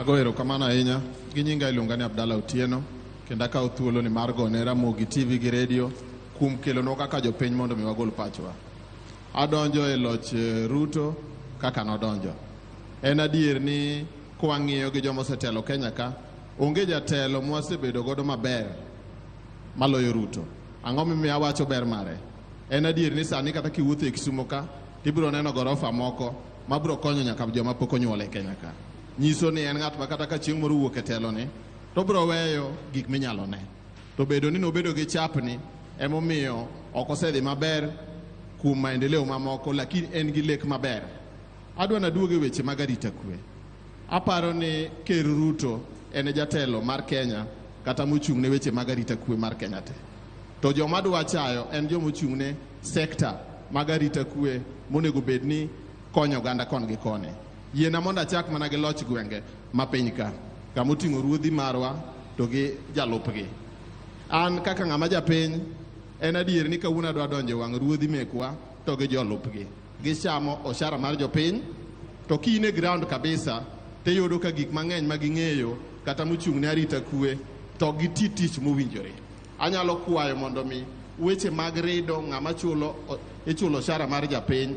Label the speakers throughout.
Speaker 1: Agoero kamano ahinya. Gi nyinga iluonga ni Abdullah Otieno. Kendo akawo thuolo ni mar gone Ramogi TV gi radio kuom kelonwa kaka jopiny mondo mi wagol pachwa. Adonjo e loch Ruto kaka nodonjo. En adier ni kwang'iyo gi joma osetelo Kenya ka, onge jatelo mwasebedo godo maber maloyo Ruto. Ang'o momiyo awacho ber mare? En adier ni sani kata kiwuotho e Kisumo ka, tibiro neno gorofa moko mabiro konyo nyaka joma pok onyuol e Kenya ka. Nyiso ni en ng'at ma kata ka chieng' moro wuok e telo ni, to biro weyo gik minyalo ne. To bedo ni nobedo gi chapni, emomiyo ok osedhi maber kuom maendeleo mamoko, lakini en gi lek maber. Adwa naduoge weche mag arita kwe. Aparo ni Ker Ruto en jatelo mar Kenya kata mochung' ne weche mag arita kwe mar Kenya te. To joma dwa chayo en joma ochung' ne sekta mag arita kwe monego bed ni konyo oganda kon gi kone. Yiena mondo achak mana gi loch gwenge ma piny ka, kama oting'o ruodhi marwa to gi jalupgi. An kaka ng'ama japiny, en adier ni kawuono adwa donjo wang' ruodhi mekwa to gi jolupgi. Gichamo osara mar jopiny, to kine e ground kabisa, tiyudo ka gik mang'eny ma ging'eyo kata mochung' ne arita kwe to gitii tich mowinjore. Anyalo kwayo mondo mi weche mag rido ng'ama ichulo osara mar japiny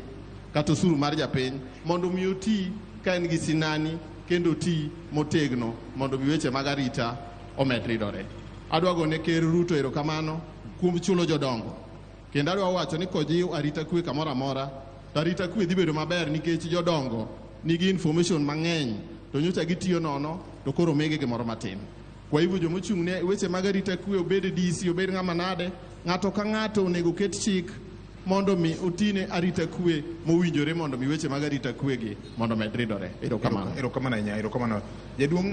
Speaker 1: kata osuru mar japiny mondo mi oti ka en gi sinani kendo oti motegno mondo mi weche mag arita omed ridore. Adwa gone Ker Ruto erokamano kuom chulo jodongo. Kendo adwa wacho ni kojiw arita kwe kamoro amora, to arita kwe dhi bedo maber nikech jodongo nigi information mang'eny to nyocha gitiyo nono to koro mege gimoro matin. Kwa hivyo joma ochung' ne weche mag arita kwe, obed DC, obed ng'ama nade, ng'ato ka ng'ato onego ket chik mondo mi otine arita kwe mowinjore mondo mi weche mag arita kwe gi mondo med ridore. Erokamano.
Speaker 2: Erokamano ahinya. Erokamano. Jaduong'